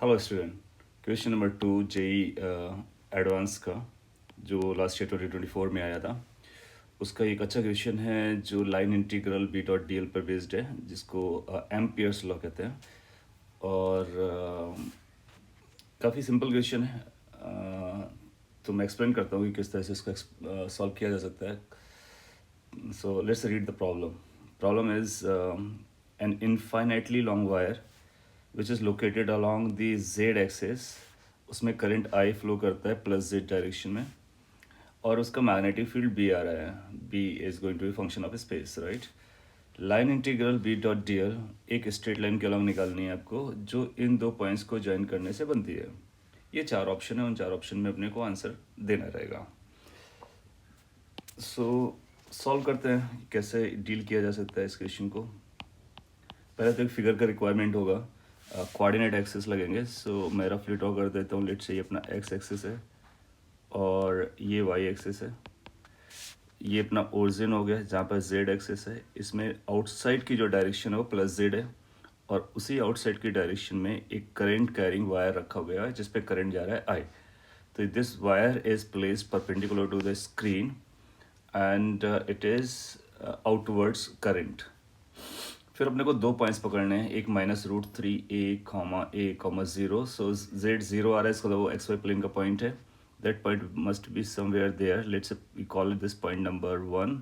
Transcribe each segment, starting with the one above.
Hello student. Question number 2 JEE advance का जो last year 2024 में आया था, उसका एक अच्छा क्वेश्चन है जो line integral B dot D L पर बेस्ड है, जिसको एम्पियर्स लॉ कहते हैं। और काफ़ी सिंपल क्वेश्चन है। तो मैं एक्सप्लेन करता हूँ कि किस तरह से इसको सॉल्व किया जा सकता है। So let's read the problem. Problem is an infinitely long wire which is located along the Z axis. उसमें करंट आई फ्लो करता है प्लस जेड डायरेक्शन में, और उसका मैग्नेटिक फील्ड बी आ रहा है। B is going to be function of space, right. Line integral B dot D L एक स्ट्रेट लाइन के अलॉन्ग निकालनी है आपको, जो इन दो पॉइंट्स को ज्वाइन करने से बनती है। ये 4 ऑप्शन है, उन 4 ऑप्शन में अपने को आंसर देना रहेगा। सो सॉल्व करते हैं कैसे डील किया जा सकता है इस क्वेश्चन को। पहले तो एक फिगर का रिक्वायरमेंट होगा। कोऑर्डिनेट एक्सिस लगेंगे। सो मैं रफली ड्रॉ कर देता हूँ। लेट्स से ये अपना एक्स एक्सिस है और ये वाई एक्सिस है। ये अपना ओरिजिन हो गया जहाँ पर जेड एक्सिस है। इसमें आउटसाइड की जो डायरेक्शन है वो प्लस जेड है, और उसी आउटसाइड की डायरेक्शन में एक करंट कैरिंग वायर रखा गया है जिस पे करंट जा रहा है आई। तो this wire is placed perpendicular to the screen and it is outwards current. फिर अपने को 2 पॉइंट्स पकड़ने हैं, एक -√3a, 0। सो z 0 आ रहा है, इसका वो एक्स वाई प्लेन का पॉइंट है। That point must be somewhere there. Let's we call it this point number 1।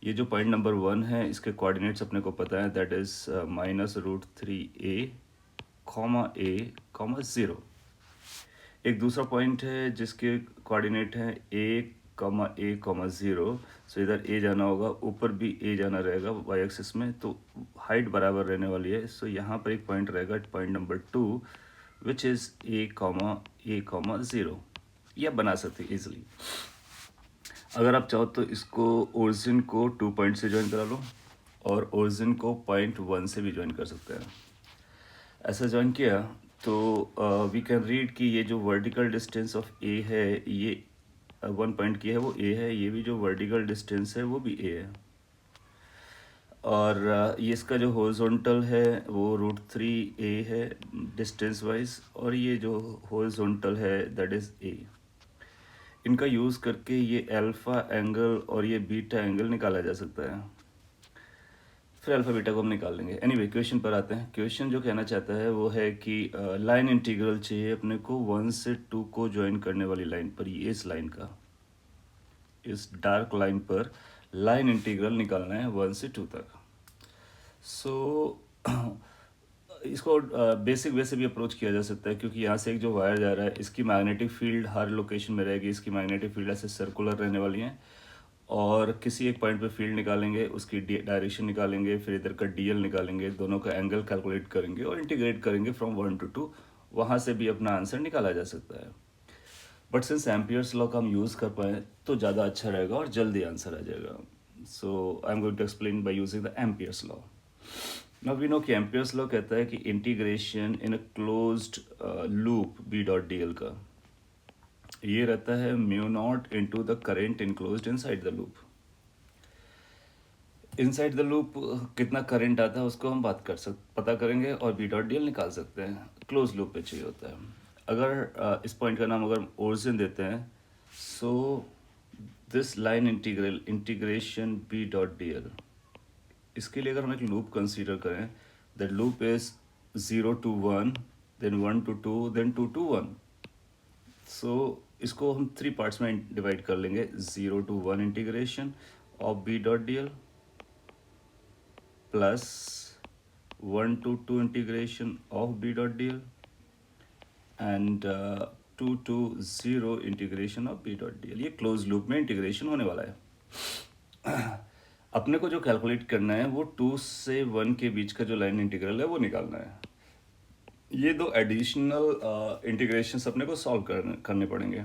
ये जो पॉइंट नंबर 1 है, इसके कोऑर्डिनेट्स अपने को पता है, दैट इज -√3a, a, 0। एक दूसरा पॉइंट है जिसके कोऑर्डिनेट है a, 0। सो इधर a जाना होगा, ऊपर भी a जाना रहेगा y एक्सिस में, तो हाइट बराबर रहने वाली है। सो यहाँ पर एक पॉइंट रहेगा, point number 2, which is a, 0। यह बना सकते इजीली। अगर आप चाहो तो इसको ओरिजिन को 2 पॉइंट से ज्वाइन करा लो, और ओरिजिन को पॉइंट 1 से भी ज्वाइन कर सकते हैं। ऐसा ज्वाइन किया तो वी कैन रीड कि ये जो वर्टिकल डिस्टेंस ऑफ ए है, ये 1 पॉइंट की है वो ए है, ये भी जो वर्टिकल डिस्टेंस है वो भी ए है, और ये इसका जो हॉरिजॉन्टल है वो √3a है डिस्टेंस वाइज, और ये जो हॉरिजॉन्टल है दैट इज़ ए। इनका यूज़ करके ये अल्फ़ा एंगल और ये बीटा एंगल निकाला जा सकता है। फिर अल्फ़ा बीटा को हम निकाल लेंगे। एनीवे क्वेश्चन पर आते हैं। क्वेश्चन जो कहना चाहता है वो है कि लाइन इंटीग्रल चाहिए अपने को 1 से 2 को ज्वाइन करने वाली लाइन पर, ये इस लाइन का, इस डार्क लाइन पर लाइन इंटीग्रल निकालना है 1 से 2 तक। सो इसको बेसिक वे से भी अप्रोच किया जा सकता है, क्योंकि यहाँ से एक जो वायर जा रहा है इसकी मैग्नेटिक फील्ड हर लोकेशन में रहेगी। इसकी मैग्नेटिक फील्ड ऐसे सर्कुलर रहने वाली हैं, और किसी एक पॉइंट पे फील्ड निकालेंगे, उसकी डायरेक्शन निकालेंगे, फिर इधर का डीएल निकालेंगे, दोनों का एंगल कैलकुलेट करेंगे और इंटीग्रेट करेंगे फ्रॉम 1 to 2। वहाँ से भी अपना आंसर निकाला जा सकता है। बट सिंस एम्पियर्स लॉ का हम यूज़ कर पाए तो ज़्यादा अच्छा रहेगा और जल्दी आंसर आ जाएगा। So I am going to explain by using the Ampere's law. Now we know कि एम्पियर्स लॉ कहता है कि integration in a closed loop B dot D L का ये रहता है μ0 into the current enclosed inside the loop. Inside the loop कितना current आता है उसको हम पता करेंगे, और बी डॉट डी एल निकाल सकते हैं। क्लोज लूप पे चाहिए होता है। अगर इस पॉइंट का नाम अगर ओरिजिन देते हैं, so this line integration B dot D L, इसके लिए अगर हम एक लूप कंसीडर करें, that loop is 0 to 1, then 1 to 2, then 2 to 1। So इसको हम 3 पार्ट्स में डिवाइड कर लेंगे। 0 to 1 integration of B dot D L plus 1 to 2 integration of B dot D L and 2 to 0 integration of B dot D L. ये close loop में integration होने वाला है। अपने को जो कैलकुलेट करना है वो 2 से 1 के बीच का जो लाइन इंटीग्रल है वो निकालना है। ये दो एडिशनल इंटीग्रेशंस अपने को सॉल्व करने पड़ेंगे।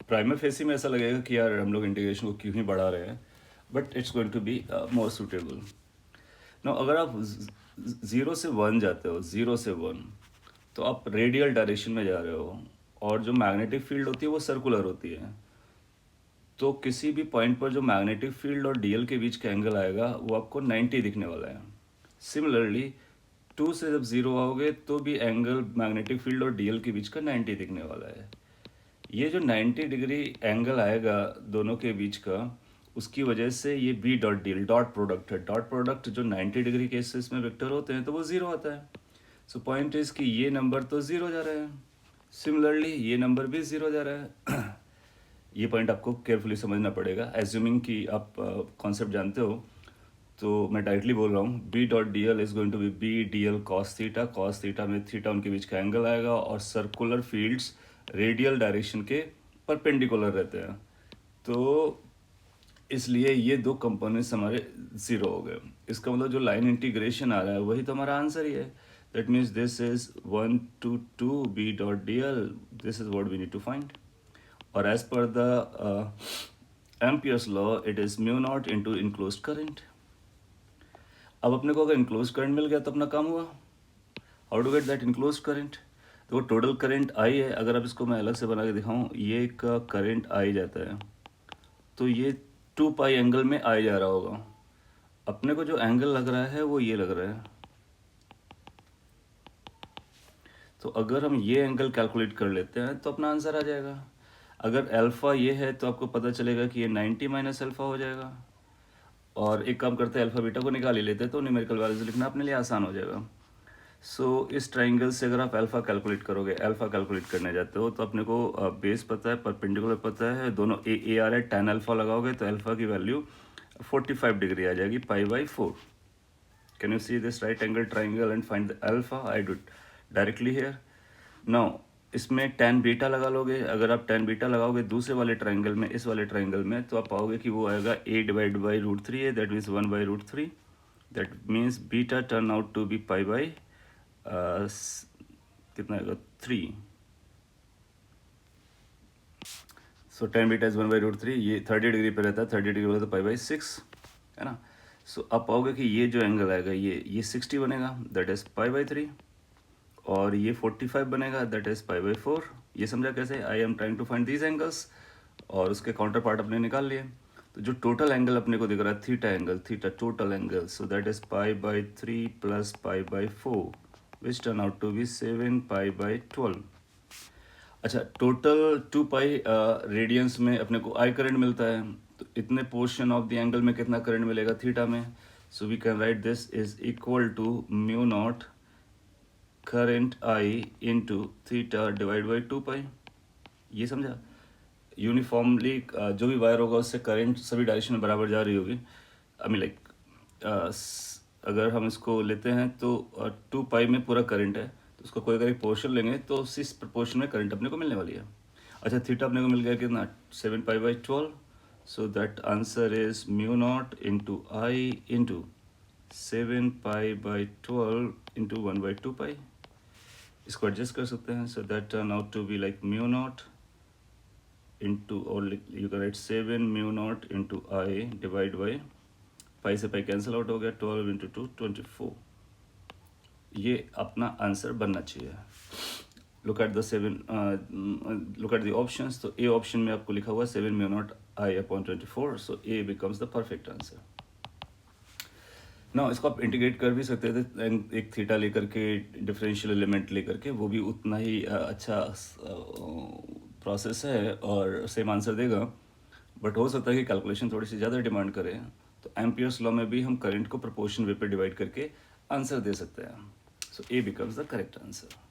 प्राइमर फेसी में ऐसा लगेगा कि यार हम लोग इंटीग्रेशन को क्यों ही बढ़ा रहे हैं, but it's going to be more suitable. ना अगर आप 0 से 1 जाते हो, 0 से 1, तो आप रेडियल डायरेक्शन में जा रहे हो, और जो मैग्नेटिक फील्ड होती है वो सर्कुलर होती है। तो किसी भी पॉइंट पर जो मैग्नेटिक फील्ड और डीएल के बीच का एंगल आएगा वो आपको 90 दिखने वाला है। सिमिलरली 2 से जब 0 आओगे तो भी एंगल मैग्नेटिक फील्ड और डीएल के बीच का 90 दिखने वाला है। ये जो 90 डिग्री एंगल आएगा दोनों के बीच का, उसकी वजह से ये B dot D L dot product है। डॉट प्रोडक्ट जो 90 डिग्री केसेस में वेक्टर होते हैं तो वो 0 आता है। सो पॉइंट इज कि ये नंबर तो 0 जा रहा है, सिमिलरली ये नंबर भी 0 जा रहा है। ये पॉइंट आपको केयरफुली समझना पड़ेगा, एज्यूमिंग कि आप कॉन्सेप्ट जानते हो। तो मैं डायरेक्टली बोल रहा हूँ, B dot D L is going to be B D L cos theta. Cos theta में थीटा उनके बीच का एंगल आएगा, और सर्कुलर फील्ड्स रेडियल डायरेक्शन के परपेंडिकुलर रहते हैं, तो इसलिए ये दो कंपोनेंट्स हमारे 0 हो गए। इसका मतलब जो लाइन इंटीग्रेशन आ रहा है वही तो हमारा आंसर ही है। That means this is 1 to 2 B dot D L, this is what we need to find. और as per the Ampere's law it is mu naught into enclosed current. अब अपने को अगर इनक्लोज्ड करंट मिल गया तो अपना काम हुआ। How to get that enclosed current? तो टोटल करंट आई है, अगर अब इसको मैं अलग से बना के दिखाऊं, ये का करंट आई जाता है, तो ये 2 पाई एंगल में आई जा रहा होगा। अपने को जो एंगल लग रहा है वो ये लग रहा है। तो अगर हम ये एंगल कैलकुलेट कर लेते हैं तो अपना आंसर आ जाएगा। अगर अल्फ़ा ये है तो आपको पता चलेगा कि ये 90 माइनस अल्फ़ा हो जाएगा। और एक काम करते हैं, अल्फ़ा बीटा को निकाल ही लेते हैं तो न्यूमेरिकल वैल्यूज लिखना अपने लिए आसान हो जाएगा। इस ट्राइंगल से अगर आप अल्फ़ा कैलकुलेट करोगे, अल्फ़ा कैलकुलेट करने जाते हो, तो अपने को बेस पता है, परपेंडिकुलर पता है, दोनों ए आ रहा है, tan अल्फ़ा लगाओगे तो अल्फ़ा की वैल्यू 45 डिग्री आ जाएगी, π/4। Can you see this right angle triangle and find the alpha? I do directly here. Now इसमें tan बीटा लगा लोगे। अगर आप tan बीटा लगाओगे दूसरे वाले ट्राइंगल में, इस वाले ट्राइंगल में, तो आप पाओगे कि वो आएगा a/√3 है, that means 1/√3। That means beta turn out to be कितना आएगा 3। So tan beta is 1/√3। ये 30 डिग्री पे रहता है, 30 डिग्री होगा तो π/6 है ना। सो आप पाओगे कि ये जो एंगल आएगा ये 60 बनेगा, दैट इज π/3। और ये 45 बनेगा, दैट इज π/4। ये समझा कैसे? I am trying to find these angles, और उसके काउंटर पार्ट अपने निकाल लिए। तो जो टोटल एंगल अपने को दिख रहा है theta angle, theta total angle, so that is π/3 plus π/4 which turn out to be 7 π/12। अच्छा, टोटल 2 पाई रेडियंस में अपने को आई करंट मिलता है, तो इतने पोर्शन ऑफ द एंगल में कितना करंट मिलेगा थीटा में? So we can write this is equal to mu not current I into theta divide by 2 pi. ये समझा? यूनिफॉर्मली जो भी वायर होगा उससे करंट सभी डायरेक्शन में बराबर जा रही होगी। आई मीन लाइक अगर हम इसको लेते हैं तो 2 पाई में पूरा करंट है, तो उसका कोई अगर एक पोर्शन लेंगे तो उसी प्रोपोर्शन में करंट अपने को मिलने वाली है। अच्छा, थीटा अपने को मिल गया कितना? 7 π/12। So that answer is mu naught into I into 7 π/12 into 1/2 pi. इसको एडजस्ट कर सकते हैं, so that turn out to be like mu naught into, और you can write 7 mu naught into I divide by, pi से pi cancel out हो गया, 12 into 2 24। ये अपना आंसर बनना चाहिए। Look at the 7, look at the options. तो A option में आपको लिखा हुआ है 7 mu not I upon 24, so A becomes the perfect answer. ना इसको आप इंटीग्रेट कर भी सकते थे, एक थीटा लेकर के, डिफरेंशियल एलिमेंट लेकर के, वो भी उतना ही अच्छा प्रोसेस है और सेम आंसर देगा। बट हो सकता है कि कैलकुलेशन थोड़ी सी ज़्यादा डिमांड करे, तो एम्पियर्स लॉ में भी हम करंट को प्रोपोर्शन वे पे डिवाइड करके आंसर दे सकते हैं। सो ए बिकम्स द करेक्ट आंसर।